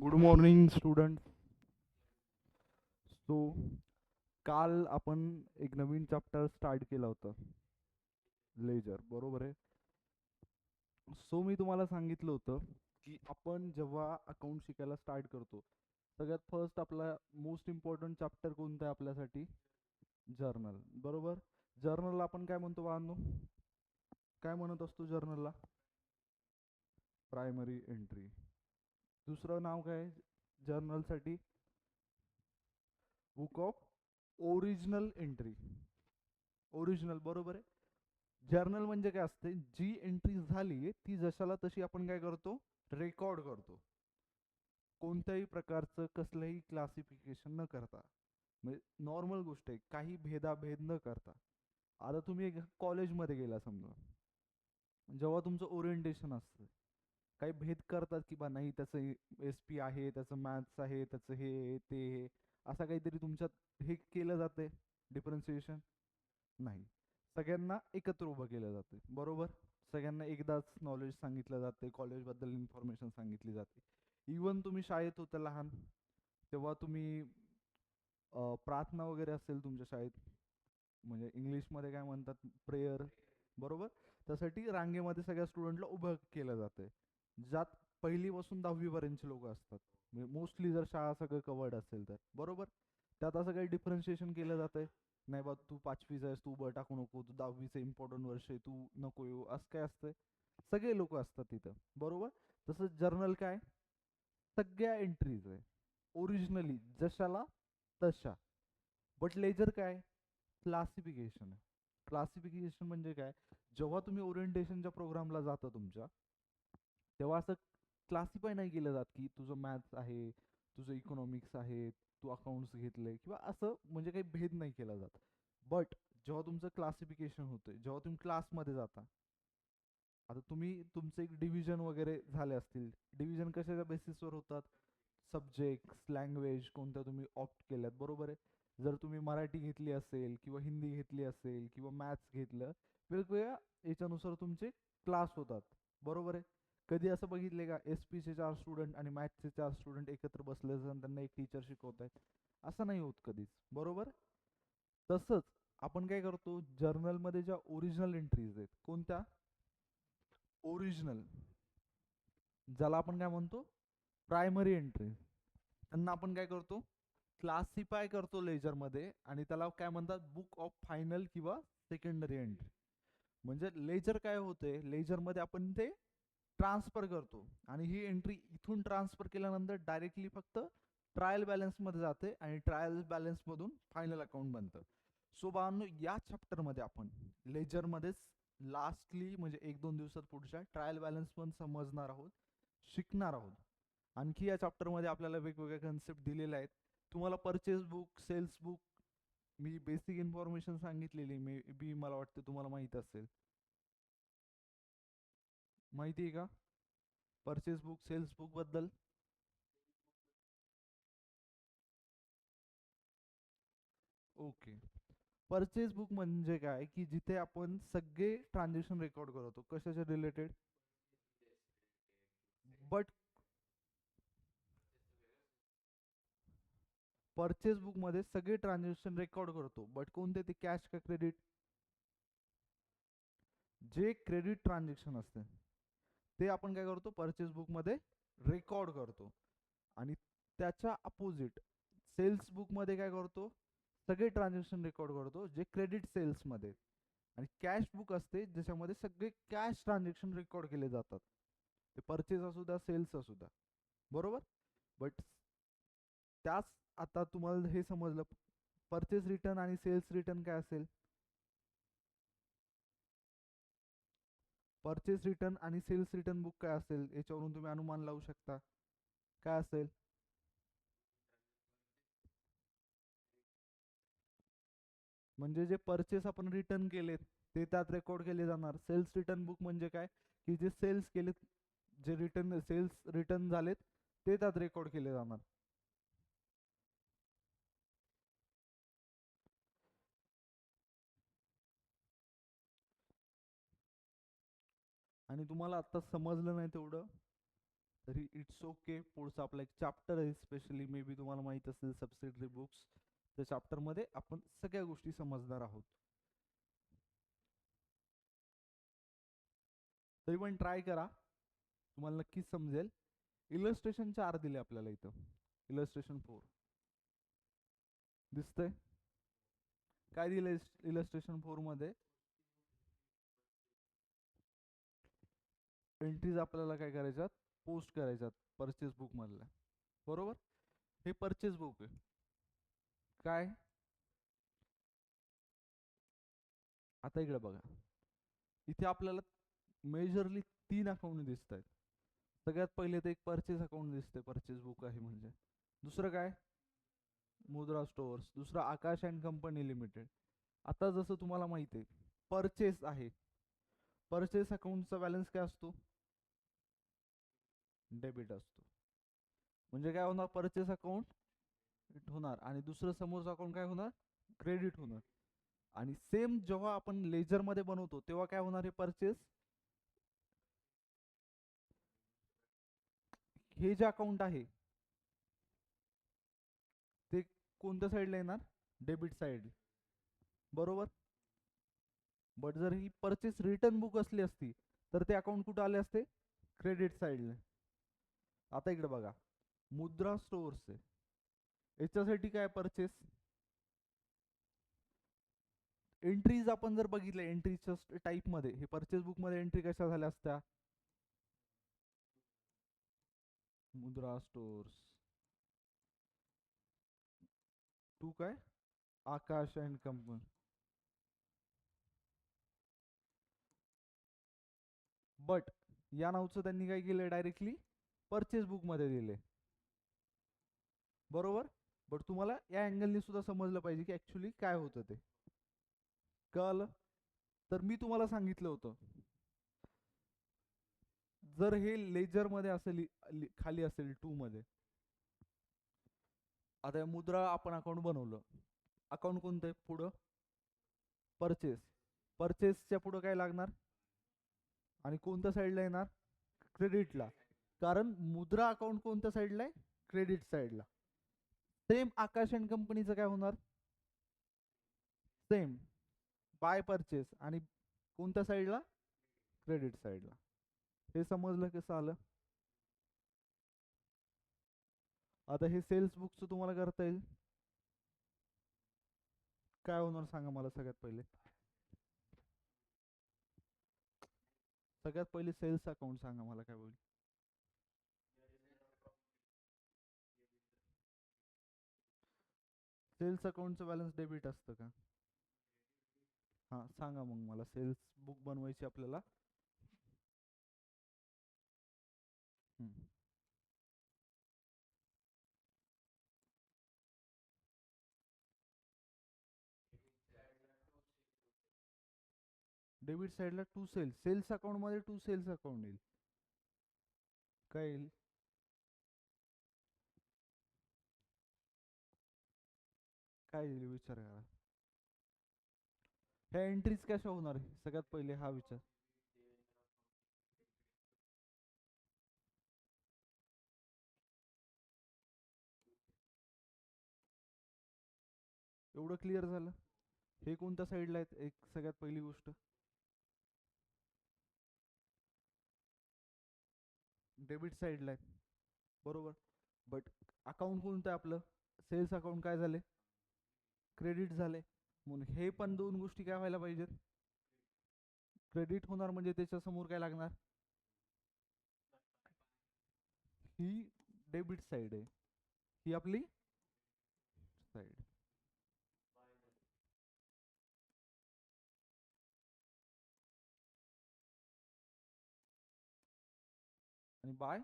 Good morning student. So काल आपण एक नवीन चॅप्टर स्टार्ट केला होता, लेजर, बरोबर आहे. सो मी तुम्हाला सांगितलं होतं की आपण जेव्हा अकाउंट शिकायला स्टार्ट करतो, सगळ्यात फर्स्ट आपला मोस्ट इम्पॉर्टंट चॅप्टर कोणतं आहे आपल्यासाठी? जर्नल, बरोबर. जर्नलला आपण काय म्हणतो बाळांनो? काय म्हणत असतो जर्नलला? Primary entry. दुसरं नाव काय जर्नलसाठी? Book of original entry. Original, बरोबर आहे. जर्नल म्हणजे काय असते? जी एंट्री झाली ती जशाला तशी आपण काय करतो? रेकॉर्ड करतो. कोणत्याही प्रकारचं कसलंही क्लासिफिकेशन न करता. म्हणजे नॉर्मल गोष्ट आहे, काही भेदाभेद न करता. आता तुम्ही एक कॉलेजमध्ये गेला समजा, जेव्हा तुमचं ओरिएंटेशन असतं, काही भेद करतात की बा नाही त्याचं एस पी आहे, त्याचं मॅथ्स आहे, त्याचं हे ते हे, असं काहीतरी तुमच्यात हे केलं जाते डिफरन्सिएशन? नाही. सगळ्यांना एकत्र उभं केलं जाते, बरोबर. सगळ्यांना एकदाच नॉलेज सांगितलं जाते, कॉलेजबद्दल इन्फॉर्मेशन सांगितली जाते. इवन तुम्ही शाळेत होता लहान, तेव्हा तुम्ही प्रार्थना वगैरे असेल तुमच्या शाळेत, म्हणजे इंग्लिशमध्ये काय म्हणतात, प्रेयर, बरोबर. त्यासाठी रांगेमध्ये सगळ्या स्टुडंटला उभं केलं जातं, ज्यात पहिलीपासून 10वी पर्यंतचे लोक असतात. म्हणजे मोस्टली जर शाळा सगळं कवर्ड असेल तर, बरोबर. त्यात असं काही डिफरन्शिएशन केलं जातंय? नाही बा, तू 5वीचा आहेस, तू उभं टाकू नको, तू 10वीचं इम्पॉर्टंट वर्ष आहे, तू नको येऊ, असं काय असतंय? सगळे लोक असतात तिथं, बरोबर. तसंच जर्नल काय? सगळ्या एंट्रीज आहे, ओरिजिनली जशाला तशा. बट लेजर काय? क्लासिफिकेशन आहे. क्लासिफिकेशन म्हणजे काय? जेव्हा तुम्ही ओरिएंटेशनच्या प्रोग्रामला जाता तुमच्या, तेव्हा असं क्लासिफाय नाही केलं जात की तुझं मॅथ्स आहे, तुझं इकॉनॉमिक्स आहे, तू अकाउंट्स घेतलंय किंवा असं, म्हणजे काही भेद नाही केला जात. बट जेव्हा तुमचं क्लासिफिकेशन होतंय, जेव्हा तुम्ही क्लासमध्ये जाता, आता तुम्ही तुमचं एक डिव्हिजन वगैरे झाले असतील. डिव्हिजन कशाच्या बेसिसवर होतात? सब्जेक्ट्स, लँग्वेज कोणत्या तुम्ही ऑप्ट केल्यात, बरोबर आहे. जर तुम्ही मराठी घेतली असेल किंवा हिंदी घेतली असेल किंवा मॅथ्स घेतलं, वेगवेगळ्या याच्यानुसार तुमचे क्लास होतात, बरोबर आहे. कधी असं बघितले का एस पीचे 4 स्टुडंट आणि मॅथ्सचे 4 स्टुडंट एकत्र बसले आणि त्यांना एक टीचर शिकवत आहेत? असं नाही होत कधीच, बरोबर. तसंच आपण काय करतो, जर्नलमध्ये ज्या ओरिजिनल एंट्रीज आहेत, कोणत्या? ओरिजिनल, ज्याला आपण काय म्हणतो? Primary entry. त्यांना आपण काय करतो? क्लासिफाय करतो लेजरमध्ये, आणि त्याला काय म्हणतात? बुक ऑफ फायनल किंवा सेकंडरी एंट्री. म्हणजे लेजर काय होते, लेजरमध्ये आपण ते ट्रान्सफर करतो, आणि ही एंट्री इथून ट्रान्सफर केल्यानंतर डायरेक्टली फक्त ट्रायल बॅलन्समध्ये जाते, आणि ट्रायल बॅलन्समधून फायनल अकाउंट बनतं. सो बाळांनो, या चॅप्टरमध्ये आपण लेजरमध्येच लास्टली, म्हणजे 1-2 दिवसात पुढच्या ट्रायल बॅलन्स पण समजणार आहोत, शिकणार आहोत. आणखी या चॅप्टरमध्ये आपल्याला वेगवेगळ्या कन्सेप्ट दिलेल्या आहेत. तुम्हाला परचेस बुक, सेल्स बुक, मी बेसिक इन्फॉर्मेशन सांगितलेली, मे बी मला वाटतं तुम्हाला माहित असेल. माहिती आहे का परचेस बुक, सेल्स बुक बद्दल? ओके. परचेस बुक म्हणजे काय, की जिथे आपण सगळे ट्रान्झॅक्शन रेकॉर्ड करतो, कशाच्या रिलेटेड? बट परचेस बुक मध्ये सगळे ट्रान्झॅक्शन रेकॉर्ड करतो, बट कोणते ते? कॅश का क्रेडिट? जे क्रेडिट ट्रान्झॅक्शन असते ते आपण काय करतो, परचेस बुक मध्ये रेकॉर्ड करतो. आणि त्याच्या अपोजिट सेल्स बुक मध्ये काय करतो? सगळे ट्रान्झॅक्शन रेकॉर्ड करतो जे क्रेडिट सेल्स मध्ये. आणि कॅश बुक असते ज्याच्यामध्ये सगळे कॅश ट्रान्झॅक्शन रेकॉर्ड केले जातात, ते परचेस असू द्या, सेल्स असू द्या, बरोबर. बट त्याच, आता तुम्हाला हे समजलं, परचेस रिटर्न आणि सेल्स रिटर्न काय असेल? परचेस रिटर्न आणि सेल्स रिटर्न बुक काय असेल, याच्यावरून तुम्ही अनुमान लावू शकता. काय असेल? म्हणजे जे परचेस आपण रिटर्न केलेत ते त्यात रेकॉर्ड केले जाणार. सेल्स रिटर्न बुक म्हणजे काय, की जे सेल्स केलेत, जे रिटर्न सेल्स रिटर्न झालेत ते त्यात रेकॉर्ड केले जाणार. आणि तुम्हाला आता समजलं नाही तेवढं, तरी इट्स ओके. पुढचा आपला एक चॅप्टर आहे, स्पेशली मे बी तुम्हाला माहित असेल सबसिडरी बुक्स. त्या चॅप्टरमध्ये आपण सगळ्या गोष्टी समजणार आहोत. तरी पण ट्राय करा, तुम्हाला नक्कीच समजेल. इलस्ट्रेशन 4 दिले आपल्याला इथं. इलस्ट्रेशन 4 दिसतंय. काय दिलंय इलस्ट्रेशन 4 मध्ये? एंट्रीज आपल्याला काय करायच्यात? पोस्ट करायच्यात परचेस बुक मधल्या. बरोबर. हे परचेस बुक आहे. काय आता इकडे बघा, इथे आपल्याला मेजरली 3 अकाउंट दिसत आहेत. सगळ्यात पहिले तर एक परचेस अकाउंट दिसते, परचेस बुक आहे म्हणजे. दुसरं काय? मुद्रा स्टोअर्स. दुसरं आकाश अँड कंपनी लिमिटेड. आता जसं तुम्हाला माहिती आहे, परचेस आहे, परचेस अकाउंटचा बॅलन्स काय असतो? डेबिट असतो. म्हणजे काय होणार? परचेस अकाउंट होणार आणि दुसरं समोरचं अकाउंट काय होणार? क्रेडिट होणार. आणि सेम जेव्हा आपण लेजर मध्ये बनवतो तेव्हा काय होणार? हे परचेस, हे जे अकाउंट आहे ते कोणत्या साईडला येणार? Debit side. बरोबर. बट जर ही परचेस रिटर्न बुक असली असती तर ते अकाउंट कुठे आले असते? क्रेडिट साईडला. आता इकडे बघा, मुद्रा स्टोअर्स आहे, याच्यासाठी काय परचेस? एंट्रीज आपण जर बघितल्या एंट्रीच्या टाईप मध्ये, हे परचेस बुक मध्ये एंट्री कशा झाल्या असत्या? मुद्रा स्टोअर्स टू काय? आकाश अँड कंपनी. बट या नावचं त्यांनी काय केलं? डायरेक्टली परचेस बुक मध्ये दिले. बरोबर. बट तुम्हाला या अँगलने सुद्धा समजलं पाहिजे की ऍक्च्युली काय होतं ते. कळलं? तर मी तुम्हाला सांगितलं होतं, जर हे लेजर मध्ये असेल, खाली असेल 2 मध्ये. आता मुद्रा आपण अकाउंट बनवलं, अकाउंट कोणतं आहे पुढं? परचेस. परचेसच्या पुढं काय लागणार? आणि कोणत्या साईडला येणार? क्रेडिटला. कारण मुद्रा अकाउंट कोणत्या साईडला आहे? क्रेडिट साईडला. सेम आकाश अँड कंपनीचं काय होणार? सेम बाय परचेस आणि कोणत्या साईडला? क्रेडिट साईडला. हे समजलं कसं आलं? आता हे सेल्स बुकचं तुम्हाला करता येईल. काय होणार सांगा मला सगळ्यात पहिले? सगळ्यात पहिले सेल्स अकाउंट सांगा मला काय होईल? सेल्स अकाउंटचं बॅलन्स डेबिट असतं का? हा सांगा मग मला, सेल्स बुक बनवायची आपल्याला. डेबिट साईडला टू सेल्स, सेल्स अकाउंट मध्ये टू सेल्स अकाउंट येईल. काय येईल? काय येईल विचार करा. ह्या एंट्रीज कशा होणार आहे सगळ्यात पहिले हा विचार. एवढं क्लिअर झालं? हे कोणत्या साईडला आहेत एक सगळ्यात पहिली गोष्ट? डेबिट साईडला आहेत. बरोबर. बट अकाउंट कोणतं आहे आपलं? सेल्स अकाउंट काय झाले? क्रेडिट झाले. म्हणून हे पण दोन गोष्टी काय व्हायला पाहिजेत? क्रेडिट होणार. म्हणजे त्याच्या समोर काय लागणार? ही डेबिट साइड आहे, ही आपली साइड. आणि बाय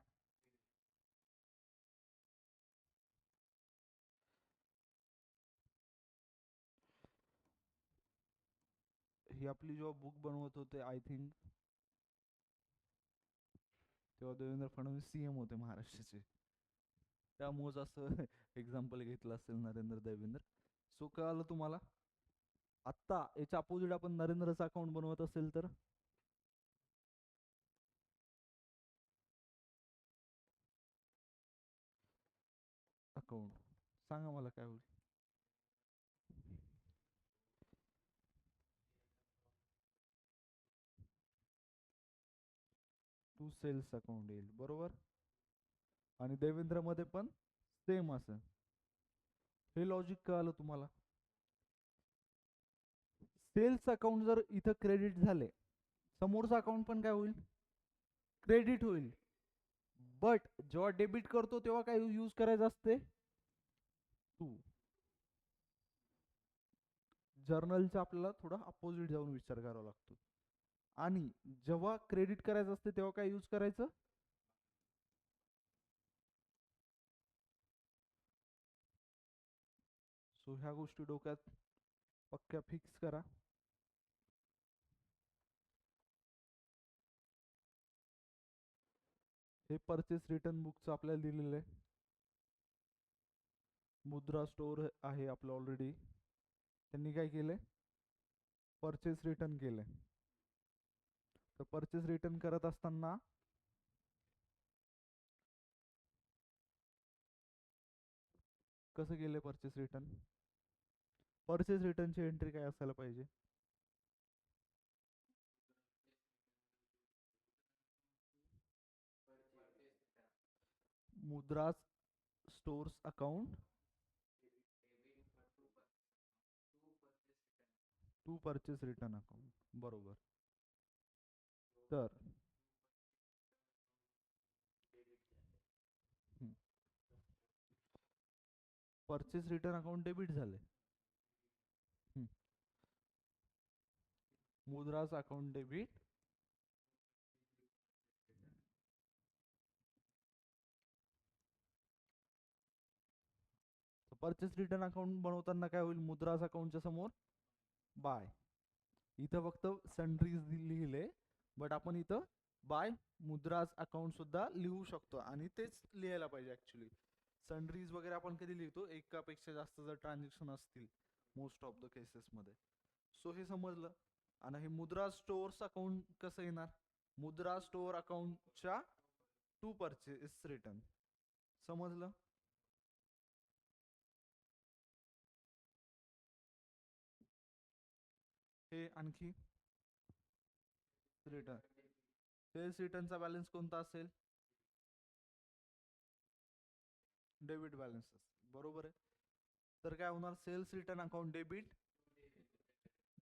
ही आपली जेव्हा बुक बनवत होते आय थिंक तेव्हा देवेंद्र फडणवीस सीएम होते महाराष्ट्राचे, त्यामुळेच असं एक्झाम्पल घेतलं असेल नरेंद्र देवेंद्र. सो कळालं तुम्हाला? आत्ता याच्या अपोजिट आपण नरेंद्रचं अकाउंट बनवत असेल तर अकाउंट, सांगा मला काय होईल. टू सेल्स अकाउंट येईल बरोबर. आणि देवेंद्र मध्ये पण सेम असेल. हे लॉजिक कळालं तुम्हाला. सेल्स अकाउंट जर इथं क्रेडिट झाले, समोरचं अकाउंट पण काय होईल, क्रेडिट होईल. बट जेव्हा डेबिट करतो तेव्हा काय यूज करायचं असते, टू. जर्नलचा आपल्याला थोडा अपोजिट जाऊन विचार करावा लागतो. आणि जेव्हा क्रेडिट करायचं असते तेव्हा काय यूज करायचं, सो ह्या गोष्टी डोक्यात पक्क्या फिक्स करा. हे परचेस रिटर्न बुकचं आपल्याला दिलेलं आहे. मुद्रा स्टोअर आहे आपलं ऑलरेडी. त्यांनी काय केलंय, परचेस रिटर्न केलंय. तर परचेस रिटर्न करत असताना कसं केलंय परचेस रिटर्न, परचेस रिटर्नची एंट्री काय असायला पाहिजे, Mudra's stores account to purchase return account, बरोबर. तर परचेस रिटर्न अकाउंट डेबिट झाले, Mudra's account debit, purchase return account बनवताना काय होईल, मुद्राज अकाउंटच्या समोर बाय. इथं फक्त सन्ड्रीज लिहिले, बट आपण इथं बाय मुद्राज अकाउंट सुद्धा लिहू शकतो. आणि तेच लिहायला पाहिजे ऍक्च्युली. सन्ड्रीज वगैरे आपण कधी लिहितो, एकापेक्षा जास्त जर ट्रान्झॅक्शन असतील मोस्ट ऑफ द केसेस मध्ये. सो हे समजलं. आणि हे मुद्रा स्टोअर्स अकाउंट कसं येणार, मुद्रा स्टोअर अकाउंटच्या टू परचेस रिटर्न, समजलं. हे आणखी रिटर्न, सेल्स रिटर्नचा बॅलन्स कोणता असेल, डेबिट बॅलन्स, बरोबर आहे. तर काय होणार, sales return account debit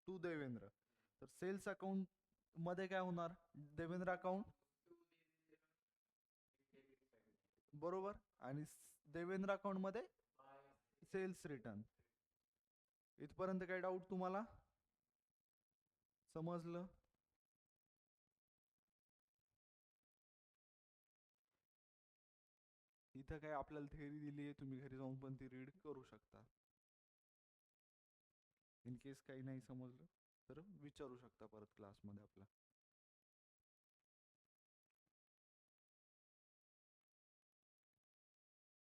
to Devendra. तर सेल्स अकाउंट मध्ये काय होणार, देवेंद्र अकाउंट, बरोबर. आणि देवेंद्र अकाउंट मध्ये सेल्स रिटर्न. इथपर्यंत काही डाऊट तुम्हाला, समजलं. इथं काय आपल्याला थेअरी दिली आहे, तुम्ही घरी जाऊन पण ती रीड करू शकता. इन केस काही नाही समजलं तर विचारू शकता परत क्लासमध्ये आपला.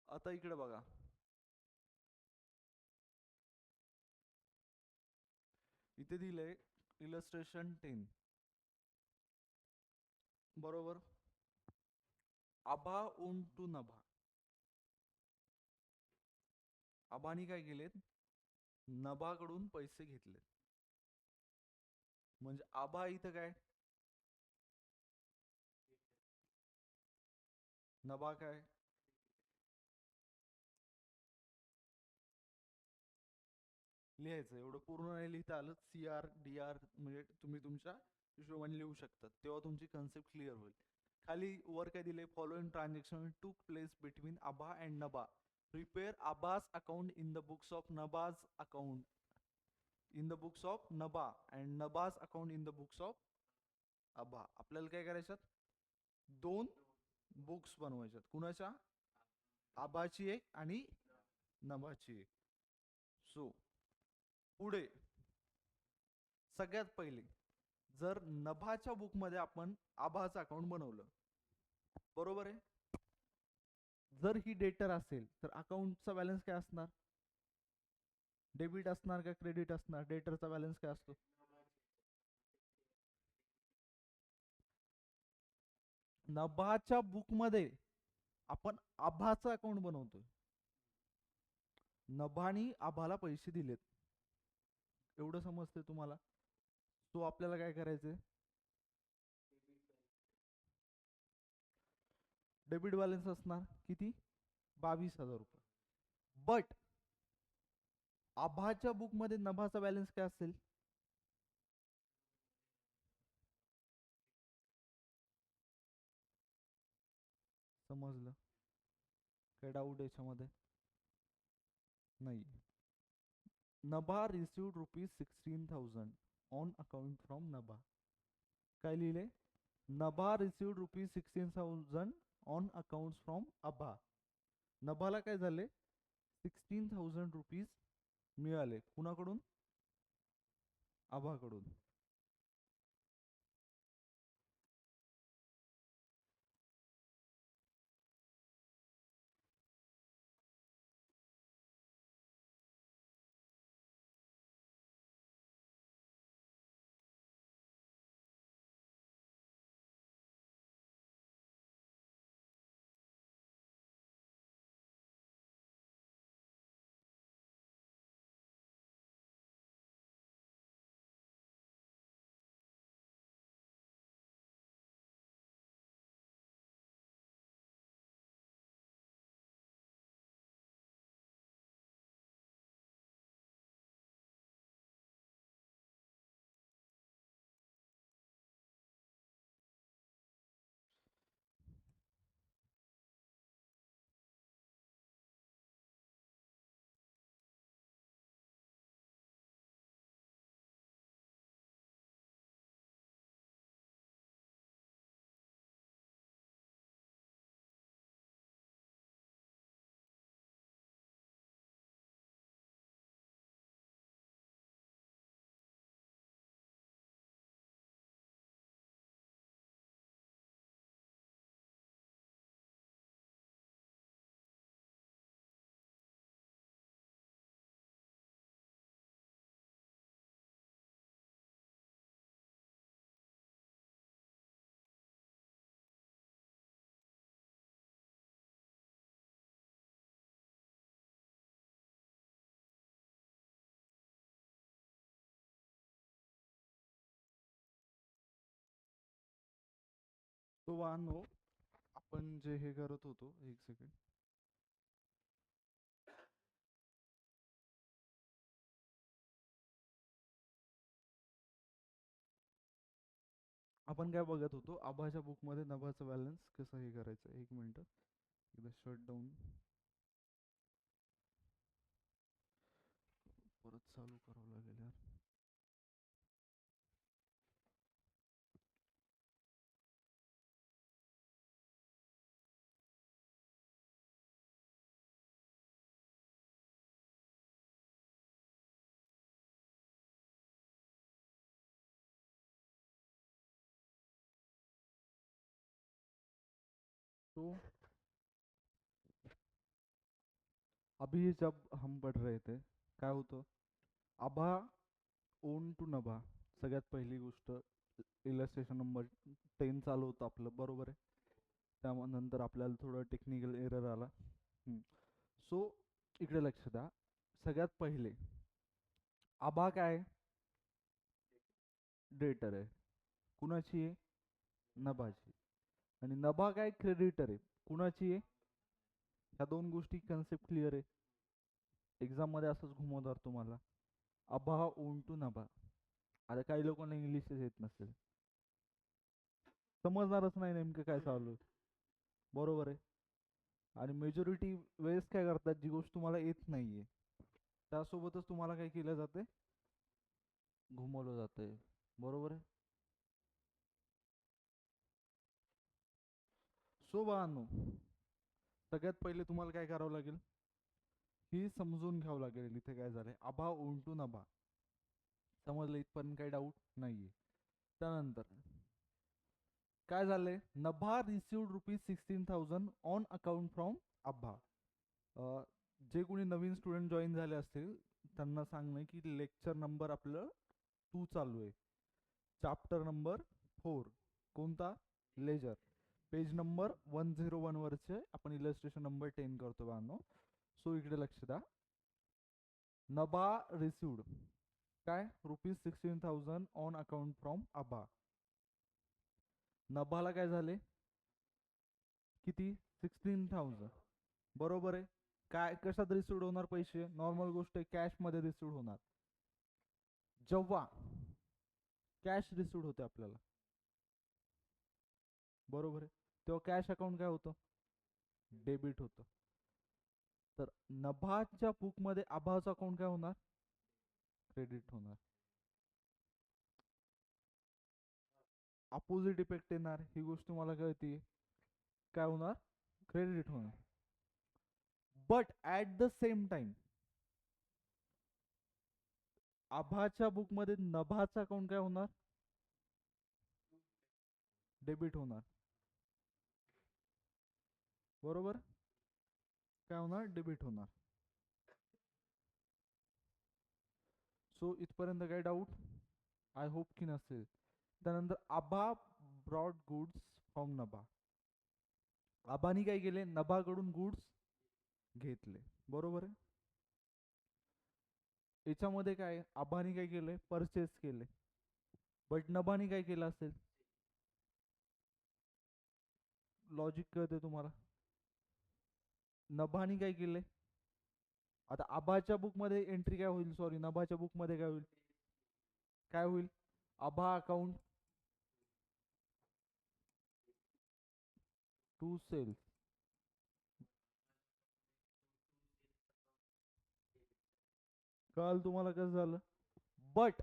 आता इकडे बघा, इथे दिलंय इलस्ट्रेशन 10, बरोबर. आभा ओन टू नभा, आबानी काय केलेत, नभाकडून पैसे घेतले. म्हणजे आभा इथं काय, नभा काय, लिहायचं. एवढं पूर्ण नाही लिहिता आलं, सी आर डी आर म्हणजे तुम्ही तुमच्या हिशोबाने लिहू शकता, तेव्हा तुमची कन्सेप्ट क्लिअर होईल. खाली वर काय दिले, following transaction took place between Abha and Nabha, prepare Abha's account in the books of Nabha's account, in the books of Nabha and Nabha's account in the books of Abha. आपल्याला काय करायच्यात, दोन बुक्स बनवायच्यात. कुणाच्या, आबाची एक आणि नभाची एक. सो पुढे सगळ्यात पहिले, जर नभाच्या बुक मध्ये आपण आभाचं अकाउंट बनवलं, बरोबर आहे. जर ही डेटर असेल तर अकाउंटचा बॅलन्स काय असणार, डेबिट असणार का क्रेडिट असणार, डेटरचा बॅलन्स काय असतो, नभाच्या बुक मध्ये आपण आभाचं अकाउंट बनवतोय, नभानी आभाला पैसे दिलेत, एवढं समजते तुम्हाला. तो आपल्याला काय करायचंय, डेबिट बॅलन्स असणार किती, 22,000 रुपये. बट आभाच्या बुक मध्ये नभाचा बॅलन्स काय असेल, समजलं, काय डाऊट याच्यामध्ये नाही. नभा रिसिव्ड ₹16,000 ऑन अकाउंट फ्रॉम नभा. काय लिहिले, नभा रिसिव्ड ₹16,000 ऑन अकाउंट फ्रॉम अभा. नभाला काय झाले, ₹16,000 मिळाले, कुणाकडून, आभाकडून. तो वाहनो, आपण जे हे करत होतो, एक सेकंड, आपण काय बघत होतो, आभाच्या बुक मध्ये नभाचा बॅलन्स कसं हे करायचं. एक मिनिट, एकदा शट डाऊन परत चालू करावं लागेल यार. तो अभी जब हम पढ़ रहे थे, काय होतं, आभा ओन टू नभा. सगळ्यात पहिली गोष्ट, इलस्ट्रेशन नंबर 10 चालू होतं आपलं, बरोबर आहे. त्यानंतर आपल्याला थोडं टेक्निकल एरर आला. सो इकडे लक्ष द्या. सगळ्यात पहिले आभा काय, डेटर आहे, कुणाची आहे, नभाची. आणि नभा काय, क्रेडिटर आहे, कुणाची आहे. ह्या दोन गोष्टी कन्सेप्ट क्लिअर आहे. एक्झाम मध्ये असंच घुमवणार तुम्हाला, अभा ओन टू नभा. आता काही लोकांना इंग्लिशच येत नसेल, समजणारच नाही नेमकं काय चालू आहे, बरोबर आहे. आणि मेजॉरिटी वेळेस काय करतात, जी गोष्ट तुम्हाला येत नाहीये त्यासोबतच तुम्हाला काय केलं जाते, घुमवलं जाते, बरोबर आहे. सो बाळांनो, सगळ्यात पहिले तुम्हाला काय करावं लागेल, ही समजून घ्यावं लागेल इथे काय झालंय, आभा ओन टू नभा. समजलं इथपर्यंत काही डाऊट नाहीये. त्यानंतर काय झालंय, नभा रिसिव्ड ₹16,000 ऑन अकाउंट फ्रॉम आभा. जे कोणी नवीन स्टुडंट जॉईन झाले असतील त्यांना सांगणं की लेक्चर नंबर आपलं 2 चालू आहे, चॅप्टर नंबर 4, कोणता, लेजर. पेज नंबर 101 वरचे आपण इलस्ट्रेशन नंबर 10 करतो बांधो. सो इकडे लक्ष द्या. नभा रिसिवड काय ₹16,000 ऑन अकाउंट फ्रॉम आभा. नभाला काय झाले किती 16,000 बरोबर आहे. काय कशात रिसिवड होणार पैसे नॉर्मल गोष्ट आहे कॅश मध्ये रिसिवड होणार. जेव्हा कॅश रिसिवड होते आपल्याला बरोबर आहे तेव्हा कॅश अकाउंट काय होतं डेबिट होतं. तर नभाच्या बुक मध्ये आभाचं अकाउंट काय होणार क्रेडिट होणार. अपोजिट इफेक्ट येणार ही गोष्ट मला कळते. काय होणार क्रेडिट होणार. But at the same time आभाच्या बुक मध्ये नभाचा अकाउंट काय होणार डेबिट होणार बरोबर. काय होणार डेबिट होणार. सो इथपर्यंत काय डाऊट आय होप की नसेल. त्यानंतर आभा ब्रॉड गुड्स फ्रॉम नभा. आभानी काय केले नभाकडून गुड्स घेतले बरोबर आहे. याच्यामध्ये काय आभानी काय केलंय परचेस केले. बट नभानी काय केलं असेल लॉजिक कळते तुम्हाला. नभानी काय केलंय आता आभाच्या बुक मध्ये एंट्री काय होईल सॉरी नभाच्या बुक मध्ये काय होईल काय होईल आभा अकाउंट टू सेल्स. कळाल तुम्हाला कसं झालं. But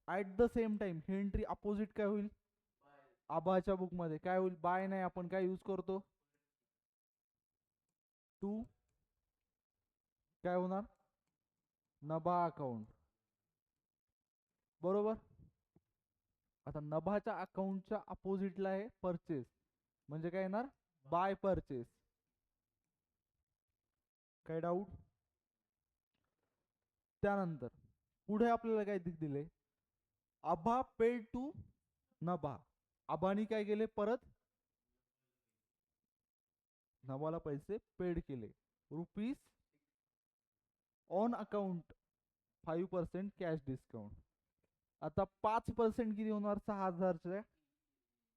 at the same time he entry opposite काय होईल आभाच्या बुक मध्ये काय होईल बाय नाही आपण काय यूज करतो टू काय होणार नभा अकाउंट बरोबर. आता नभाच्या अकाउंटच्या अपोजिटला आहे परचेस म्हणजे काय येणार बाय परचेस. काय डाऊट. त्यानंतर पुढे आपल्याला काय दिले आभा पेड टू नभा. आभानी काय केले परत नभाला पैसे पेड केले rupees on account 5% cash discount. आता 5% किती होणार 6,000चे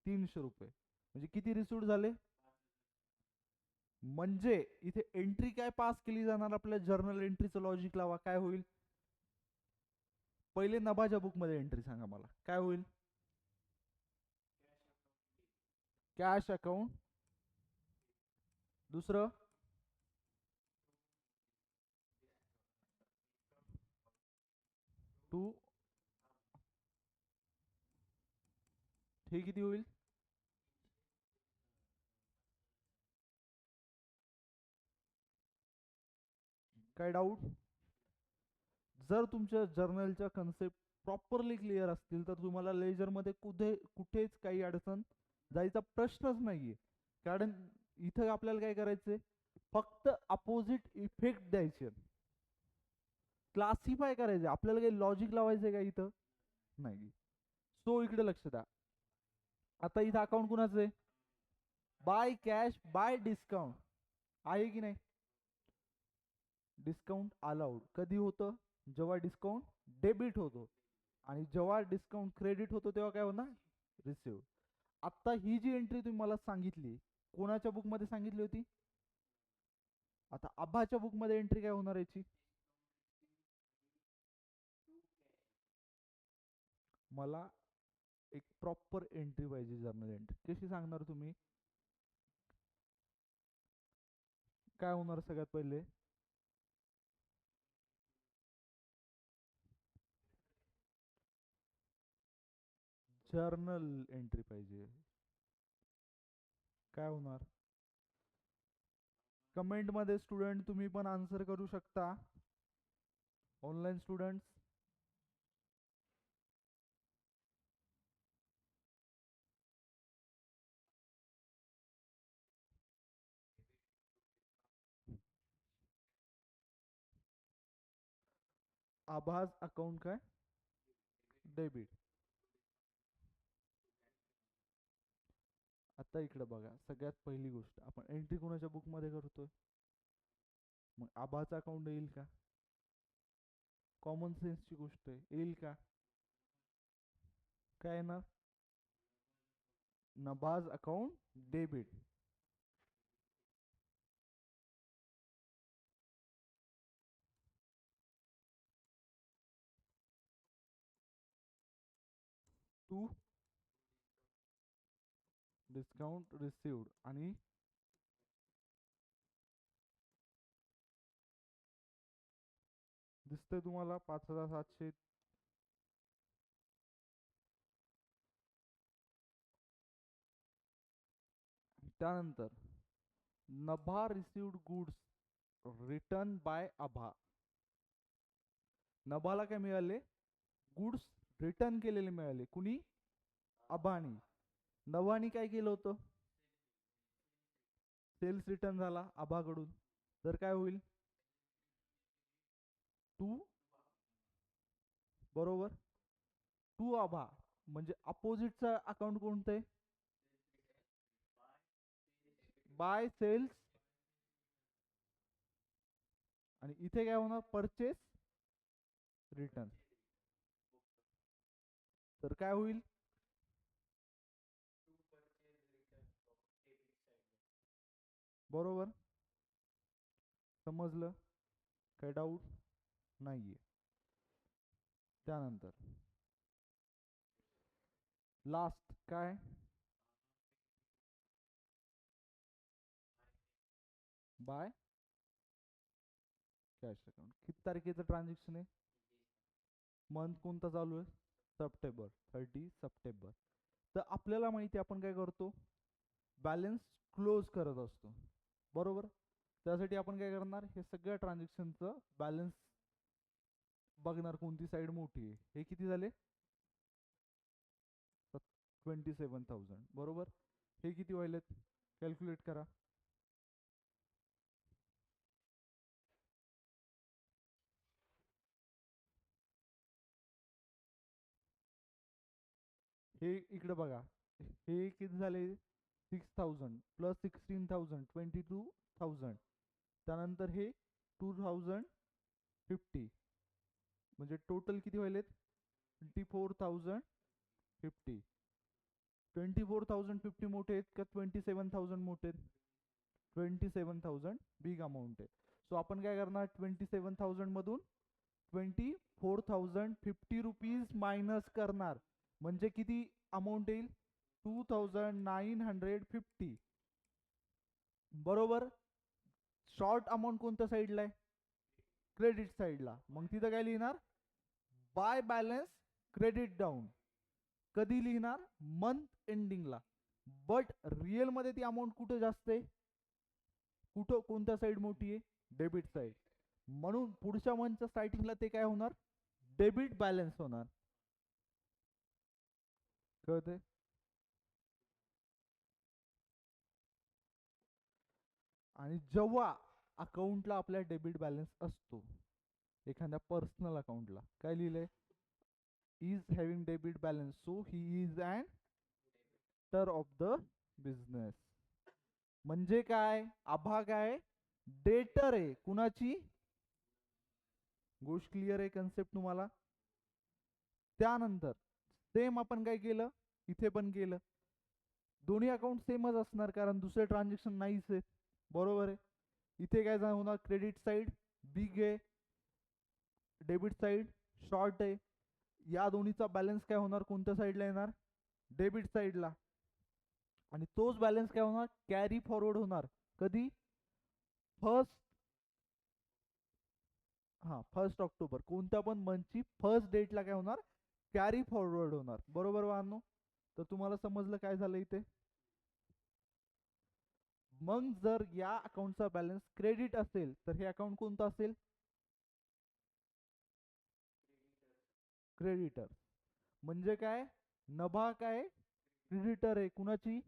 300 रुपये म्हणजे किती रिसिव्ड झाले. म्हणजे इथे एंट्री काय पास केली जाणार आपल्या जर्नल एंट्रीचं लॉजिक लावा काय होईल. पहिले नभाच्या बुक मध्ये एंट्री सांगा मला काय होईल कॅश अकाउंट. दुसरं टू हे किती होईल काय डाऊट. जर तुमच्या जर्नलच्या कन्सेप्ट प्रॉपरली क्लिअर असतील तर तुम्हाला लेजरमध्ये कुठेच काही अडचण जायचा प्रश्नच नाहीये. कारण इथं आपल्याला काय करायचंय फक्त अपोजिट इफेक्ट द्यायचे क्लासिफाय करायचे आपल्याला काही लॉजिक लावायचंय का इथं नाही. सो इकडे लक्ष द्या. आता इथं अकाउंट कुणाचं आहे बाय कॅश बाय डिस्काउंट आहे की नाही. डिस्काउंट अलाउड कधी होतं जेव्हा डिस्काउंट डेबिट होतो आणि जेव्हा डिस्काउंट क्रेडिट होतो तेव्हा काय होणार रिसिव्ह. आता ही जी एंट्री तुम्ही मला सांगितली कोणाच्या बुक मध्ये सांगितली होती आता आभाच्या बुक मध्ये एंट्री काय होणार याची मला एक प्रॉपर एंट्री पाहिजे जर्नल एंट्री कशी सांगणार तुम्ही. काय होणार सगळ्यात पहिले जर्नल एंट्री पाहिजे. काय होणार कमेंट मध्ये स्टुडंट तुम्ही पण आन्सर करू शकता ऑनलाईन स्टुडंट्स. आभास अकाउंट काय डेबिट. आता इकडे बघा सगळ्यात पहिली गोष्ट आपण एंट्री कोणाच्या बुक मध्ये करतोय मग आभाचा अकाउंट येईल का कॉमन सेन्सची गोष्ट आहे, येईल का? काय येणार? Nabha's account debit. To discount received आणि दिसतंय तुम्हाला 5700. त्यानंतर Nabha received goods return by Abha. नभाला काय मिळाले? गुड्स रिटर्न केलेले मिळाले. कुणी? आभानी. नभानी काय केलं होतं? सेल्स रिटर्न झाला आभाकडून. तर काय होईल? टू, बरोबर, टू आभा. म्हणजे अपोजिटचा अकाउंट कोणतं आहे? Bye cells. आणि इथे काय होणार? Purchase return. तर काय होईल? बरोबर, समजलं? काय डाऊट नाहीये. त्यानंतर लास्ट काय? By cash account. किती तारखेचं ट्रान्झॅक्शन आहे? मंथ कोणता चालू आहे? September, 30 September. तर आपल्याला माहिती आहे आपण काय करतो? बॅलन्स क्लोज करत असतो, बरोबर. त्यासाठी आपण काय करणार? हे सगळ्या ट्रान्झॅक्शनचं बॅलन्स बघणार कोणती साईड मोठी आहे. हे किती झाले? 27,000, बरोबर. हे किती व्हायलेत? कॅल्क्युलेट करा. हे इकडे बघा, हे किती झाले? 6,000 प्लस 16,000 22,000. त्यानंतर हे 2,050. म्हणजे टोटल किती व्हायलेत? 24,050. 24,050 मोठे आहेत का 27,000 मोठे आहेत? 27,000 बिग अमाऊंट आहे. सो आपण काय करणार? 27,000 मधून 24,050 रुपीज मायनस करणार. म्हणजे किती अमाऊंट येईल? 2,950. बरोबर. शॉर्ट अमाऊंट कोणत्या साईडला आहे? क्रेडिट साईडला. मग तिथं काय लिहिणार? By balance credit down. कधी लिहिणार? मंथ एंडिंगला. बट रिअल मध्ये ती अमाऊंट कुठं जास्त आहे? कुठं, कोणत्या साईड मोठी आहे? Debit side. म्हणून पुढच्या मंथच्या स्टार्टिंगला ते काय होणार? डेबिट बॅलन्स होणार. कळते? आणि जेव्हा अकाउंटला आपल्या डेबिट बॅलन्स असतो, एखाद्या पर्सनल अकाउंटला काय लिहिलंय? Is having debit balance so he is an debtor of the business. म्हणजे काय? आभा काय? डेटर आहे. कुणाची? गोष्ट क्लिअर आहे? कन्सेप्ट तुम्हाला? त्यानंतर सेम आपण काय केलं? इथे पण केलं. दोन्ही अकाउंट सेमच असणार कारण दुसरे ट्रान्झॅक्शन नाहीच आहेत, बरोबर आहे. इथे काय होणार? क्रेडिट साइड बिग आहे, डेबिट साइड शॉर्ट आहे. या दोन्हीचा बॅलन्स काय होणार? कोणत्या साईडला येणार? डेबिट साईडला. आणि तोच बॅलन्स काय होणार? कॅरी फॉरवर्ड होणार. कधी? फर्स्ट, हा 1 ऑक्टोबर. कोणत्या पण मंथची फर्स्ट डेटला काय होणार? कॅरी फॉरवर्ड होणार. बरोबर वाहनो? तर तुम्हाला समजलं काय झालं इथे? मग जर या अकाउंटचा बॅलन्स क्रेडिट असेल तर हे अकाउंट कोणतं असेल? क्रेडिटर. म्हणजे काय? नभा काय? क्रेडिटर आहे. कुणाची?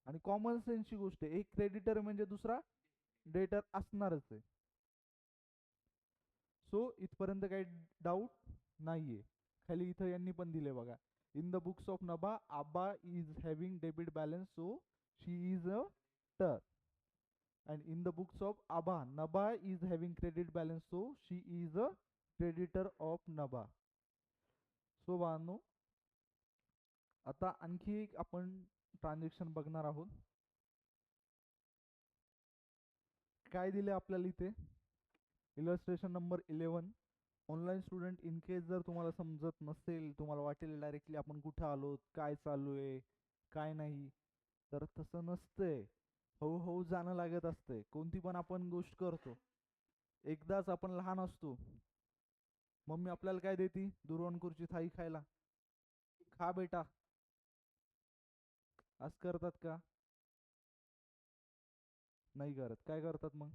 आणि कॉमन सेन्सची गोष्ट आहे, एक क्रेडिटर म्हणजे दुसरा डेटर असणारच आहे. सो इथपर्यंत काही डाऊट नाहीये. खाली इथं यांनी पण दिले बघा. In the books of Nabha Abha is having debit balance so she is a debtor. and in the books of Abha, Nabha is having credit balance, so she is a creditor of Nabha. So बाळांनो, आता आणखी एक आपण transaction बघणार आहोत. काय दिले आपल्याला इथे? Illustration number 11. Online student, in case जर तुम्हाला समजत नसेल, तुम्हाला वाटेल डायरेक्टली आपण कुठे आलो, काय चालू आहे, काय नाही, तर तसं नसतंय. हळूहळू जाणं लागत असतंय. कोणती पण आपण गोष्ट करतो, एकदाच आपण लहान असतो, मम्मी आपल्याला काय देती? दुर्वांकूरची थाळी खायला. खा बेटा, असं करतात का? नाही करत. काय करतात मग?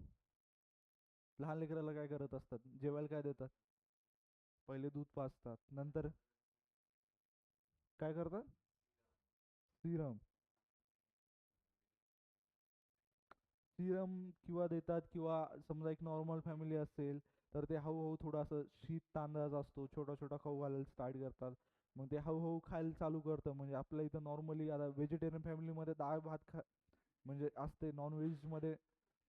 लहान लेकराला काय करत असतात? जेवायला काय देतात? पहिले दूध पाजतात, नंतर काय करतात? सिरम. सिरम किंवा देतात, किंवा समजा एक नॉर्मल फॅमिली असेल तर ते हळूहळू थोडंसं शीत तांदळाचा असतो, छोटा छोटा खाऊ घालायला स्टार्ट करतात. मग ते हळूहळू खायला चालू करतं. म्हणजे आपल्या इथं नॉर्मली आता व्हेजिटेरियन फॅमिलीमध्ये डाळ भात म्हणजे असते, नॉनव्हेजमध्ये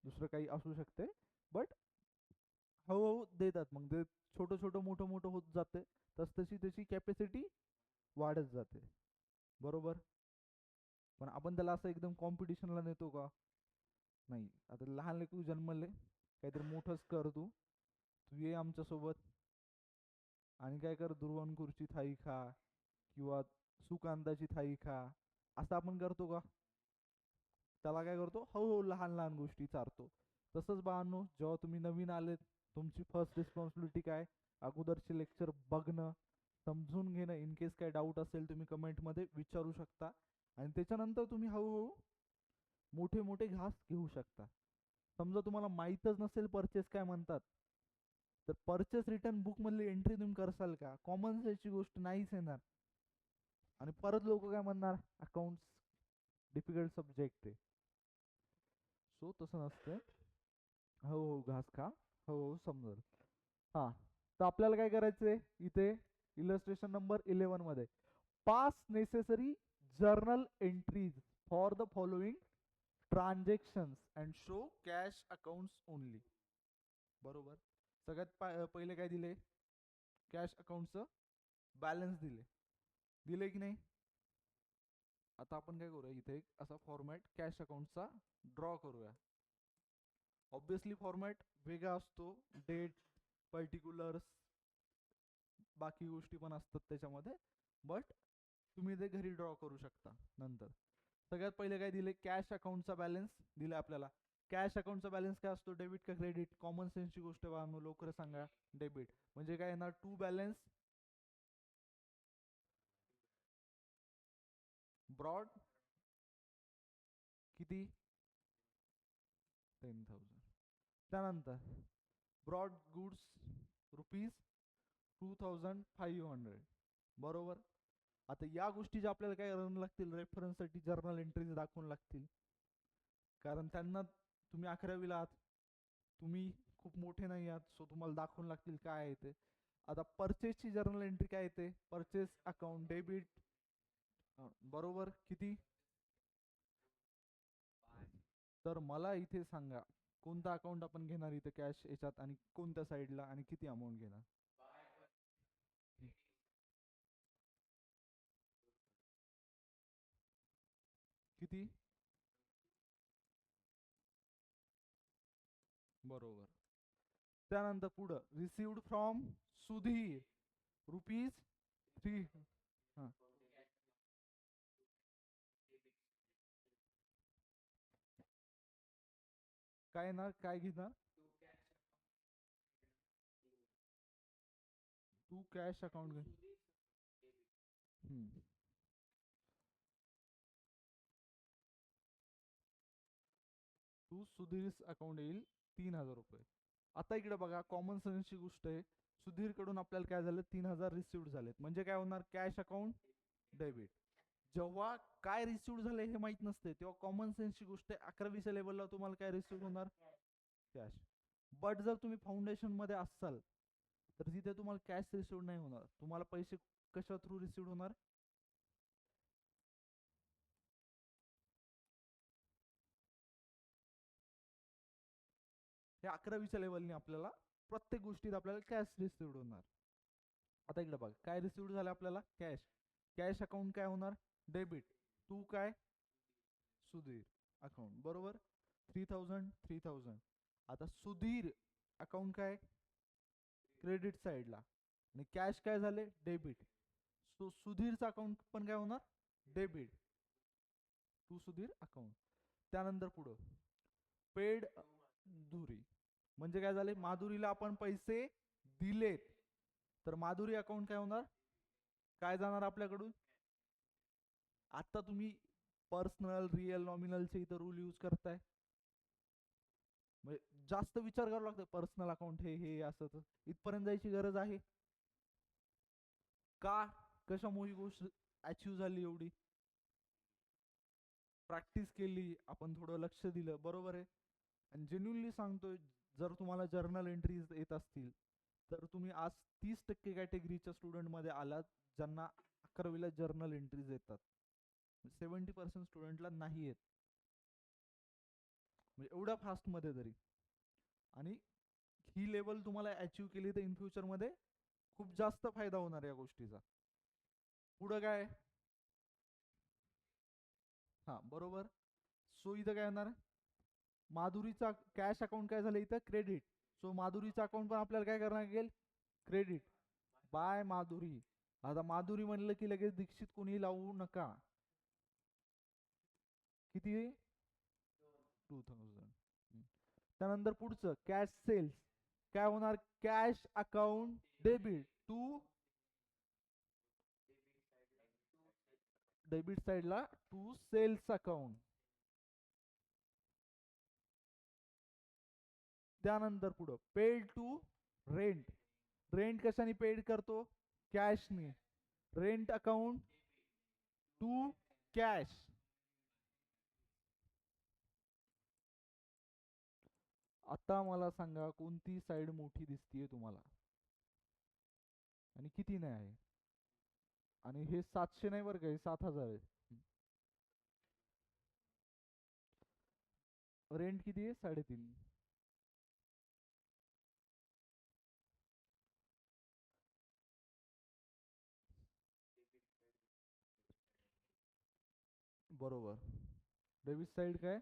दुसरं काही असू शकते, बट हळूहळू देतात. मग ते छोटं छोटं मोठं मोठं होत जाते, तशी त्याची कॅपॅसिटी वाढत जाते. बरोबर? पण आपण त्याला असं एकदम कॉम्पिटिशनला नेतो का? नाही. आता लहान लेकरू जन्मले, काहीतरी मोठंच कर तू. तू ये आमच्यासोबत आणि काय कर, दुर्वांकूरची थाळी खा किंवा सुकांताची थाळी खा, असं आपण करतो का? त्याला काय करतो, हळूहळू लहान लहान गोष्टी चारतो. तसंच बाळांनो, जेव्हा तुम्ही नवीन आलेत, तुमची फर्स्ट रिस्पॉन्सिबिलिटी काय? अगोदरचे लेक्चर बघणं, समजून घेणं. इन केस काय डाऊट असेल तुम्ही कमेंटमध्ये विचारू शकता, आणि त्याच्यानंतर तुम्ही हळूहळू मोठे मोठे घास घेऊ शकता. समजा तुम्हाला माहीतच नसेल परचेस काय म्हणतात, तर परचेस रिटर्न बुक मधली एंट्री तुम्ही करसाल का? कॉमन सेन्सची गोष्ट नाहीच येणार. आणि परत लोक काय म्हणणार, अकाउंट्स डिफिकल्ट सब्जेक्ट आहे. सो तसं नसतं. हो घास खा, हो समजल. हा, तर आपल्याला काय करायचंय इथे इलस्ट्रेशन नंबर 11 मध्ये, pass necessary journal entries for the following transactions and show cash accounts only. बरोबर? सगळ्यात पहिले काय दिले? कॅश अकाउंटचं बॅलन्स दिले. दिले की नाही? आता आपण काय करूया, इथे एक असा फॉर्मॅट कॅश अकाउंटचा ड्रॉ करूया. ऑब्विसली फॉर्मॅट वेगळा असतो, डेट, पर्टिक्युलर्स, बाकी गोष्टी पण असतात त्याच्यामध्ये, बट तुम्ही ते घरी ड्रॉ करू शकता नंतर. सगळ्यात पहिले काय दिले? कॅश अकाउंटचा बॅलन्स दिला आपल्याला. कॅश अकाउंटचा बॅलन्स काय असतो? डेबिट का क्रेडिट? कॉमन सेन्सची गोष्ट बाळांनो, लवकर सांगा. डेबिट. म्हणजे काय येणार? टू बॅलन्स ब्रॉड किती? 10,000. त्यानंतर ब्रॉड गुड्स ₹2,500. बरोबर? आता या गोष्टी ज्या आपल्याला काय करावं लागतील, रेफरन्ससाठी जर्नल एंट्रीज दाखवून लागतील, कारण त्यांना तुम्ही 11वीला आहात, तुम्ही खूप मोठे नाही आहात, सो तुम्हाला दाखवून लागतील काय आहे ते. आता परचेसची जर्नल एंट्री काय येते? Purchase account debit. बरोबर, किती? तर मला इथे सांगा, कोणता अकाउंट आपण घेणार इथे कॅश याच्यात, आणि कोणत्या साईडला, आणि किती अमाऊंट घेणार? किती? बरोबर. त्यानंतर पुढं रिसिव्ड फ्रॉम सुधीर ₹3. हां, काय येणार? काय घेणार? तू कॅश अकाउंट घे. हम्म. तू सुधीर अकाउंट येईल ₹3,000. आता इकडे बघा, कॉमन सेन्सची गोष्ट आहे. सुधीर कडून आपल्याला काय झालं? 3,000 रिसिव्ड झालेत. म्हणजे काय होणार? Cash account debit. जेव्हा काय रिसिव्ड झाले हे माहित नसते, तेव्हा कॉमन सेन्सची गोष्ट आहे, 11वीच्या लेवलला तुम्हाला काय रिसिव्ड होणार? कॅश. बट जर तुम्ही फाउंडेशन मध्ये असाल, तर तिथे तुम्हाला कॅश रिसिव्ड नाही होणार. तुम्हाला पैसे कशा थ्रू रिसिव्ड होणार? हे 11वीच्या लेवलने आपल्याला प्रत्येक गोष्टीत आपल्याला कॅश रिसिव्ड होणार. आता इकडे बघा काय रिसिव्ड झालं आपल्याला, कॅश. कॅश अकाउंट काय होणार, डेबिट. टू काय, सुधीर अकाउंट, बरोबर. 3000. आता सुधीर अकाउंट काय, क्रेडिट साईडला, आणि कॅश काय झाले, डेबिट. सो सुधीरचा अकाउंट पण काय होणार, डेबिट. To Sudhir account. त्यानंतर पुढं पेड माधुरी, म्हणजे काय झाले, माधुरीला आपण पैसे दिलेत, तर माधुरी अकाउंट काय होणार, काय जाणार आपल्याकडून. आता तुम्ही पर्सनल, रिअल, नॉमिनलचे इथं रूल यूज करताय, म्हणजे जास्त विचार करावा लागतो. पर्सनल अकाउंट हे असं इथपर्यंत जायची गरज आहे का, कशामुळे ही गोष्ट अचीव झाली, एवढी प्रॅक्टिस केली आपण, थोडं लक्ष दिलं, बरोबर आहे. आणि जेन्युनली सांगतोय, जर तुम्हाला जर्नल एंट्रीज येत असतील तर तुम्ही आज 30% कॅटेगरीच्या स्टुडंटमध्ये आलात ज्यांना 11वीला जर्नल एंट्रीज येतात. 70% स्टुडंटला नाही येत, म्हणजे एवढ्या फास्टमध्ये तरी. आणि ही लेवल तुम्हाला अचीव केली तर इन फ्युचरमध्ये खूप जास्त फायदा होणार या गोष्टीचा. पुढं काय, हा बरोबर. सो इथं काय होणार, माधुरीचा कॅश अकाउंट काय झालं इथं, क्रेडिट. सो माधुरीचा अकाउंट पण आपल्याला काय करावं लागेल, क्रेडिट बाय माधुरी. आता माधुरी म्हणलं की लगेच दीक्षित कोणी लावू नका. किती, 2000. त्यानंतर पुढचं कॅश सेल्स काय होणार, cash account debit to, debit साइडला टू सेल्स अकाउंट. त्यानंतर पुढं पेड टू रेंट. रेंट कशाने पेड करतो, कॅशने. Rent account to cash. आता मला सांगा कोणती साइड मोठी दिसतीये तुम्हाला, आणि किती नाही आहे. आणि हे 700 नाही बरं का, हे 7000 आहे. रेंट किती आहे, 3.5. बरोबर. डेबिट साइड काय,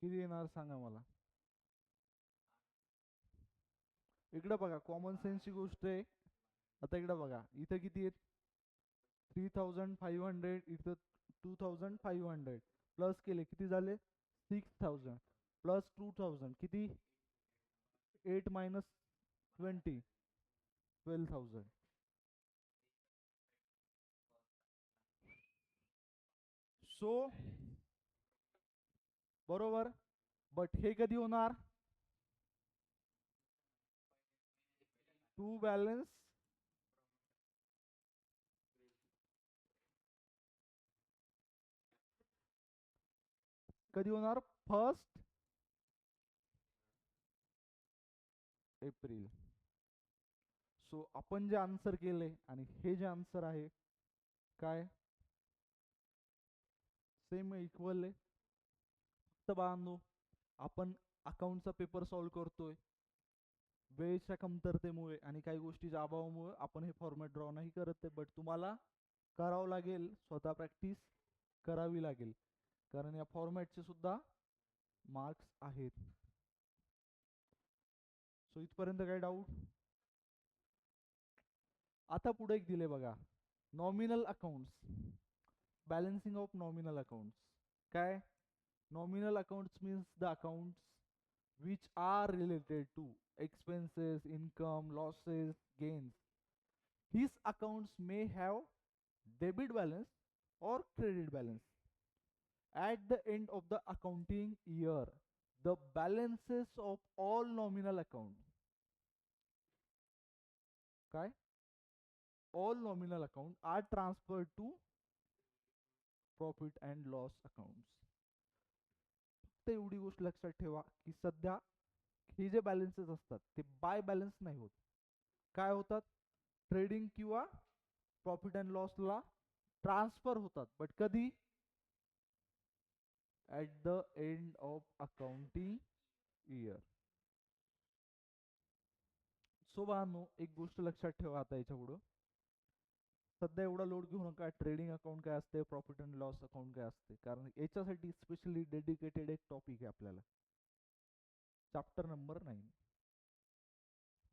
किती येणार सांगा मला. इकडे बघा कॉमन सेन्सची गोष्ट आहे. आता इकडे बघा इथं किती आहेत, 3500, इथं 2500. प्लस केले किती झाले, 6000. प्लस 2000 किती, 8 मायनस 20, 12000. सो बरोबर. बट हे कधी होणार, टू बॅलन्स कधी होणार, 1 एप्रिल. सो आपण जे आन्सर केले आणि हे जे आन्सर आहे काय, सेम इक्वल आहे. फक्त बाळांनो आपण अकाउंटचा पेपर सॉल्व्ह करतोय, वेळेच्या कमतरतेमुळे आणि काही गोष्टीच्या अभावामुळे आपण हे फॉर्मॅट ड्रॉ नाही करत आहे. बट तुम्हाला करावं लागेल, स्वतः प्रॅक्टिस करावी लागेल, कारण या फॉर्मॅटचे सुद्धा मार्क्स आहेत. सो इथपर्यंत काय डाऊट. आता पुढे एक दिले बघा, nominal accounts, balancing of nominal accounts. काय, nominal accounts means the accounts which are related to expenses, income, losses, gains. These accounts may have debit balance or credit balance. At the end of the accounting year, the balances of all nominal account, काय, all nominal account are transferred to profit and loss accounts. फक्त एवढी गोष्ट लक्षात ठेवा की सध्या हे जे बॅलन्सेस असतात ते बाय बॅलन्स नाही होत, काय होतात, ट्रेडिंग किंवा प्रॉफिट अँड लॉसला ट्रान्सफर होतात, बट कधी, at the end of accounting year. So बाळांनो, एक गोष्ट लक्षात ठेवा आता याच्या पुढं, सध्या एवढा लोड घेऊ नका ट्रेडिंग अकाउंट काय असते, प्रॉफिट अँड लॉस अकाउंट काय असते, कारण याच्यासाठी स्पेशली डेडिकेटेड एक टॉपिक आहे आपल्याला, चॅप्टर नंबर 9.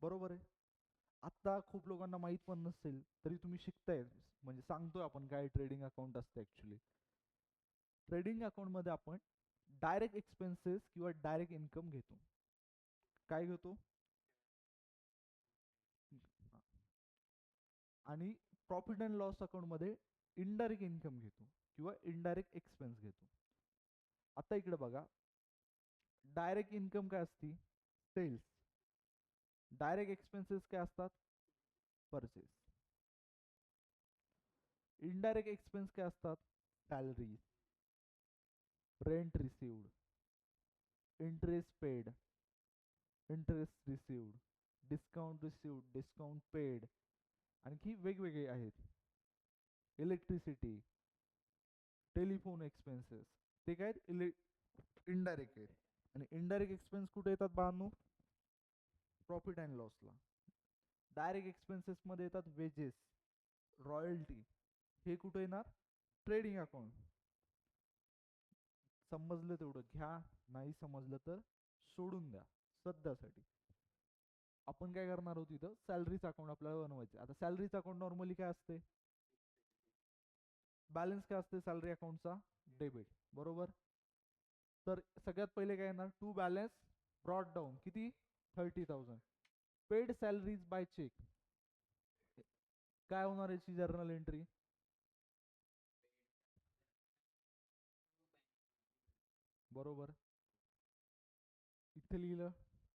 बरोबर आहे. आता खूप लोकांना माहित पण नसेल तरी तुम्ही शिकताय, म्हणजे सांगतोय आपण काय ट्रेडिंग अकाउंट असते. ऍक्च्युली ट्रेडिंग अकाउंट मध्ये आपण डायरेक्ट एक्सपेन्सेस किंवा डायरेक्ट इन्कम घेतो. काय घेतो, आणि प्रॉफिट अँड लॉस अकाउंट मध्ये इनडायरेक्ट इन्कम घेतो किंवा इनडायरेक्ट एक्सपेन्स घेतो. आता इकडे बघा, डायरेक्ट इन्कम काय असती, सेल्स. डायरेक्ट एक्सपेन्सेस काय असतात, परचेस. इनडायरेक्ट एक्सपेन्स काय असतात, salary, rent received, interest paid, interest received, discount received, discount paid, आणखी वेगवेगळे आहेत. इलेक्ट्रिसिटी, टेलिफोन एक्सपेन्सेस, ते काय इनडायरेक्ट आहेत. आणि इनडायरेक्ट एक्सपेन्स कुठे येतात बाळांनो, प्रॉफिट अँड लॉसला. डायरेक्ट एक्सपेन्सेस मध्ये येतात वेजेस, रॉयल्टी, हे कुठे येणार, ट्रेडिंग अकाउंट. समजलं तेवढं घ्या, नाही समजलं तर सोडून द्या सध्यासाठी. आपण काय करणार आहोत, इथं सॅलरीच अकाउंट आपल्याला बनवायचे. आता सॅलरीच अकाउंट नॉर्मली काय असते, बॅलन्स काय असते सॅलरी अकाउंटचा, डेबिट. बरोबर. तर सगळ्यात पहिले काय येणार, टू बॅलन्स ब्रॉट डाऊन, किती, 30,000. पेड सॅलरीज बाय चेक, काय होणार याची जर्नल एंट्री, बरोबर. इथे लिहिलं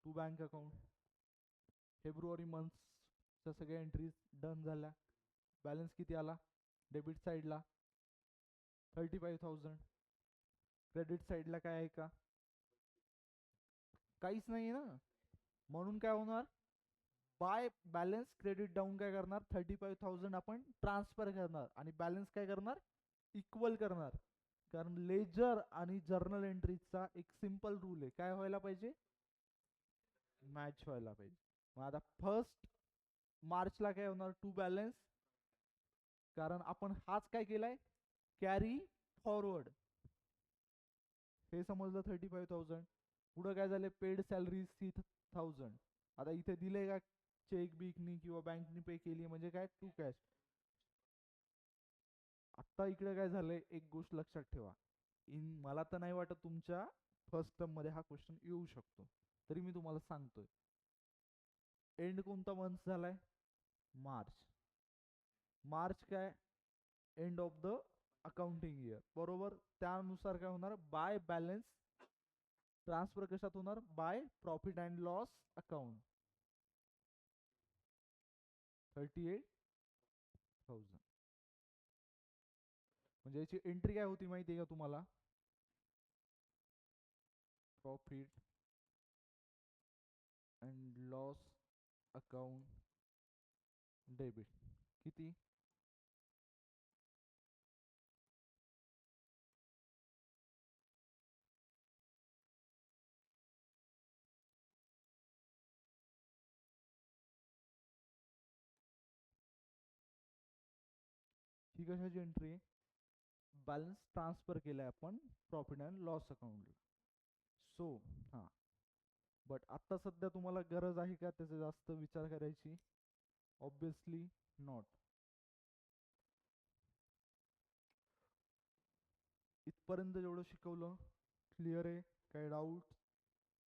टू बँक अकाउंट. फेब्रुवारी मंथच्या सगळ्या एंट्रीज डन झाल्या. बॅलन्स किती आला, डेबिट साईडला 35,000. क्रेडिट साईडला काय आहे का, काहीच नाही ना. म्हणून काय होणार, बाय बॅलन्स क्रेडिट डाऊन काय करणार, 35,000 आपण ट्रान्सफर करणार आणि बॅलन्स काय करणार, इक्वल करणार. कारण लेजर आणि जर्नल एंट्रीचा एक सिंपल रूल आहे, काय व्हायला पाहिजे, मॅच व्हायला पाहिजे. मग आता 1 मार्चला काय होणार, टू बॅलन्स, कारण आपण हाच काय केलाय, कॅरी फॉरवर्ड. हे समजलं 35,000. पुढे काय झाले, पेड सॅलरी 6,000. आता इथे दिले का, चेक बीकनी किंवा बँकनी पे केली, म्हणजे काय, टू कॅश. आता इकडे काय झालंय, एक गोष्ट लक्षात ठेवा, मला तर नाही वाटत तुमच्या फर्स्ट टर्म मध्ये हा क्वेश्चन येऊ शकतो, तरी मी तुम्हाला सांगतोय. एंड कोणता मंथ झालाय, मार्च. मार्च काय, end of the accounting year. बरोबर. त्यानुसार काय होणार, बाय बॅलन्स ट्रान्सफर कशात होणार, by profit and loss account, 38,000. म्हणजे याची एंट्री काय होती माहिती आहे का तुम्हाला, profit and loss account debit, किती, ही कशाची एंट्री आहे, बॅलन्स ट्रान्सफर केलाय आपण प्रॉफिट अँड लॉस अकाउंटला. सो हा, बट आता सध्या तुम्हाला गरज आहे का त्याचा जास्त विचार करायची, ऑब्विसली नॉट. इथपर्यंत जेवढं शिकवलं क्लिअर आहे, काही डाऊट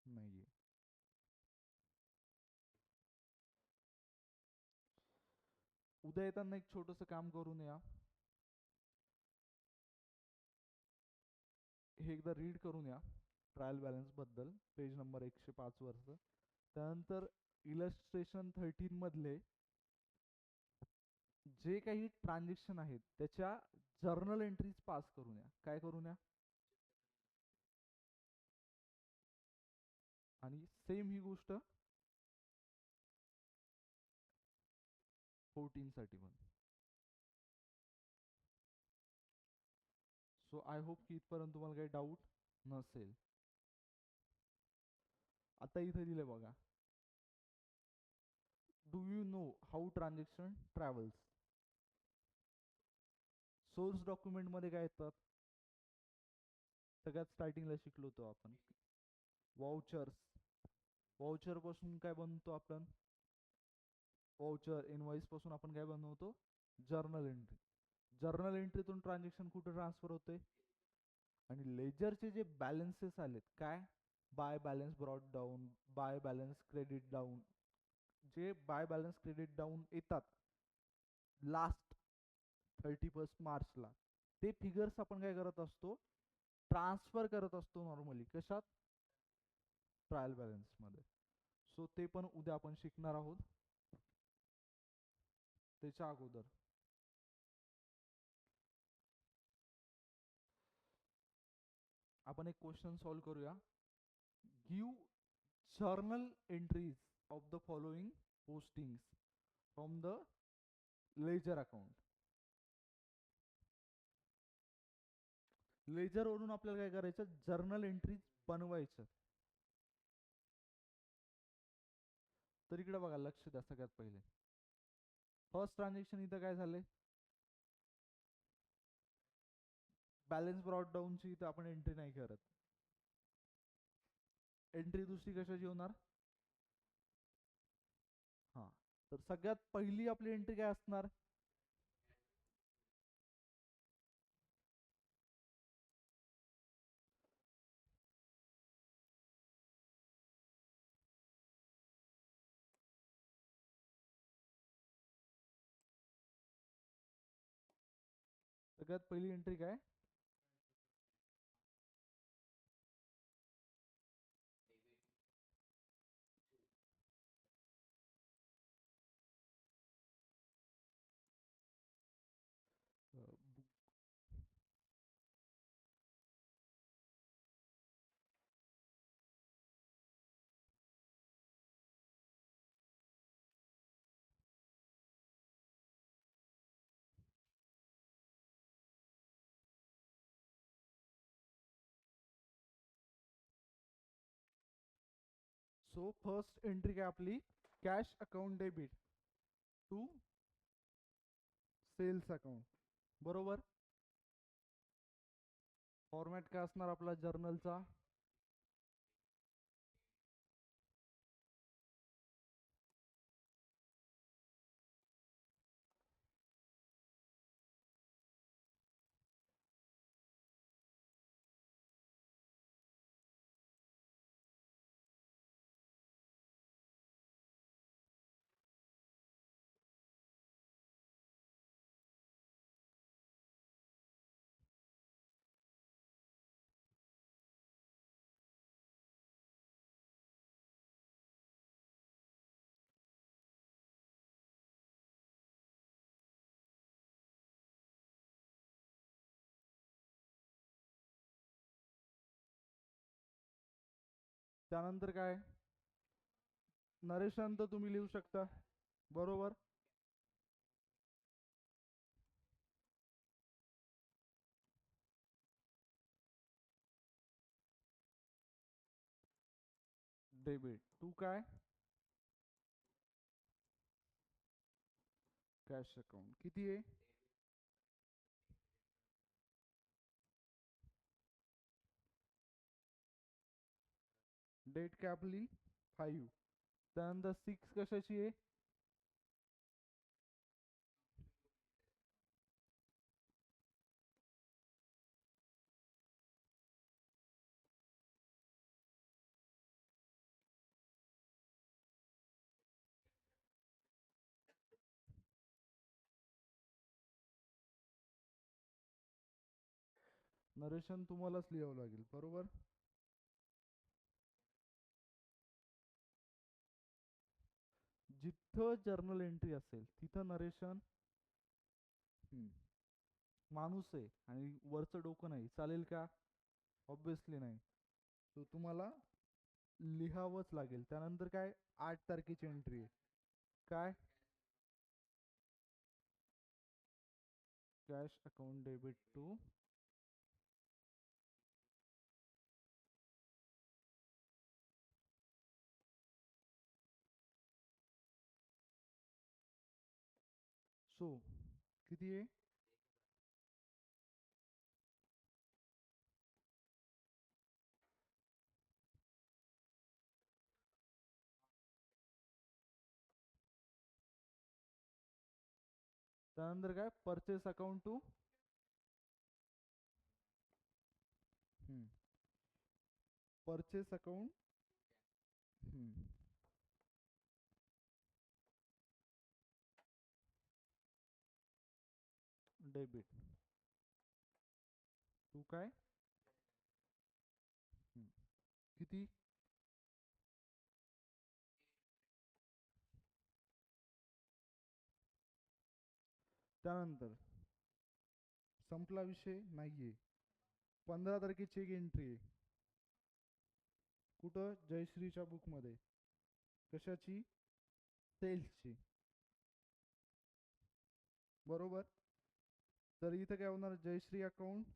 नाहीये. उद्या येताना एक छोटस काम करून या, हे एकदा रीड करून या ट्रायल बॅलन्स बद्दल, पेज नंबर 105 वरचं. त्यानंतर इलस्ट्रेशन 13 मधले जे काही ट्रान्झॅक्शन आहेत त्याच्या जर्नल एंट्रीज पास करून या. काय करून या, आणि सेम ही गोष्ट 14 साठी पण. सो आय होप की इथपर्यंत तुम्हाला काही डाऊट नसेल. आता इथे दिले बघा, do you know how transaction travels. Source document मध्ये काय येतात, सगळ्यात स्टार्टिंगला शिकलो होतो आपण वाउचर्स. वाउचर पासून काय बनवतो आपण, वाउचर इनवॉइस पासून आपण काय बनवतो, जर्नल एंट्री. जर्नल एंट्रीतून ट्रान्झॅक्शन कुठे ट्रान्सफर होते, आणि लेजरचे जे बॅलन्सेस आलेत काय, by balance brought down, by balance credit down, जे बाय बॅलन्स क्रेडिट डाऊन येतात लास्ट 31 मार्चला, ते फिगर्स आपण काय करत असतो, ट्रान्सफर करत असतो नॉर्मली कशात, ट्रायल बॅलन्स मध्ये. सो ते पण उद्या आपण शिकणार आहोत. त्याच्या अगोदर आपण एक क्वेश्चन सॉल्व करूया. Give journal entries of the following postings from the ledger account. Ledger वरून आपल्याला काय करायचं, जर्नल एंट्रीज बनवायचं. तर इकडे बघा, लक्ष द्या. सगळ्यात पहिले फर्स्ट ट्रान्झॅक्शन इथं काय झाले, बॅलन्स ब्रॉड डाऊनची इथं आपण एंट्री नाही करत. एंट्री दुसरी कशाची होणार, हा. तर सगळ्यात पहिली आपली एंट्री काय असणार, सगळ्यात पहिली एंट्री काय, सो फर्स्ट एंट्री काय आपली, cash account debit to sales account. बरोबर. फॉर्मॅट काय असणार आपला जर्नलचा, त्यानंतर काय, नरेशन तर तुम्ही लिहू शकता. बरोबर. डेबिट टू काय, कॅश अकाउंट. किती आहे, डेट काय आपली 5. त्यानंतर 6 कशाची आहे, नरेशन तुम्हालाच लिहावं लागेल. बरोबर. जिथं जर्नल एंट्री असेल तिथं नरेशन. माणूस आहे आणि वरचं डोकं नाही, चालेल का, ऑब्विसली नाही. तो तुम्हाला लिहावंच लागेल. त्यानंतर काय 8 तारखेची एंट्री आहे. काय cash account debit to so किती आहे? त्यानंतर काय purchase account to purchase account debit to काय किती? त्यानंतर संपला विषय नाहीये. 15 तारखेची एक एंट्री आहे. कुठं? जयश्रीच्या बुकमध्ये. कशाची? सेल्सची. बरोबर. तर इथं काय होणार? जयश्री अकाउंट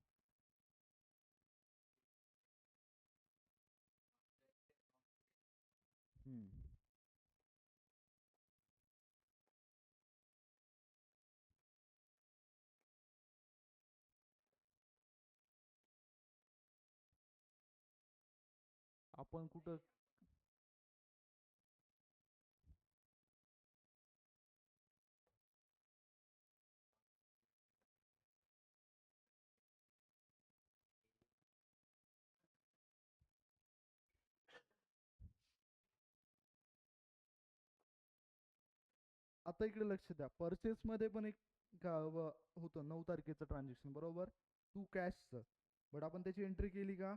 आपण कुठं आता इकडे लक्ष द्या. परचेस मध्ये पण एक होतं 9 तारखेचं ट्रान्झॅक्शन बरोबर, टू कॅशचं. बट आपण त्याची एंट्री केली का?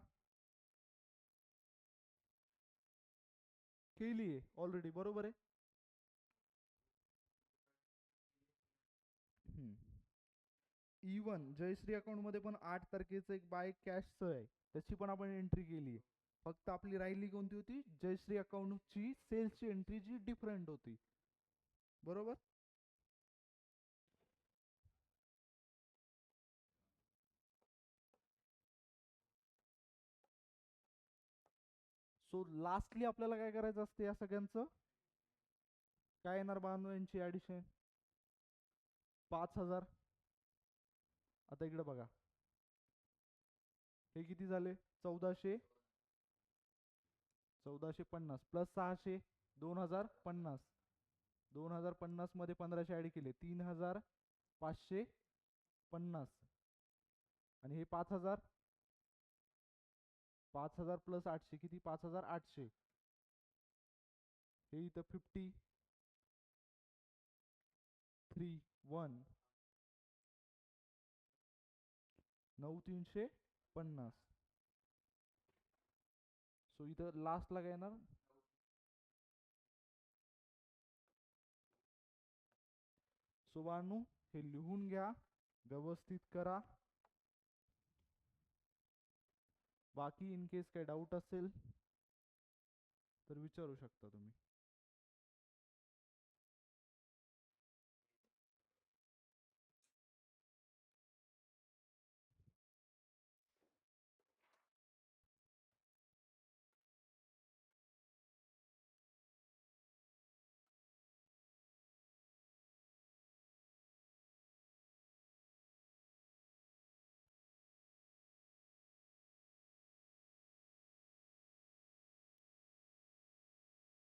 केली आहे ऑलरेडी. बरोबर आहे. इवन जयश्री अकाउंट मध्ये पण 8 तारखेचं एक बाय कॅशचं आहे, त्याची पण आपण एंट्री केली आहे. फक्त आपली राहिली कोणती होती? जयश्री अकाउंटची सेल्सची एंट्री जी डिफरंट होती. बरोबर. सो लास्टली आपल्याला काय करायचं असते या सगळ्यांचं? काय येणार बांधव यांची ऍडिशन? 5000. आता इकडे बघा, हे किती झाले? 1450 प्लस 600 2050. 2050 मध्ये 1500 ऍड केले 3550. आणि हे 5000. 5000 प्लस 800 किती? 5800. हे इथं 50 3 1 9350. सो इथं लास्टला काय येणार? सो बानू हे लिहून घ्या, व्यवस्थित करा. बाकी इन केस काही डाऊट असेल तर विचारू शकता तुम्ही.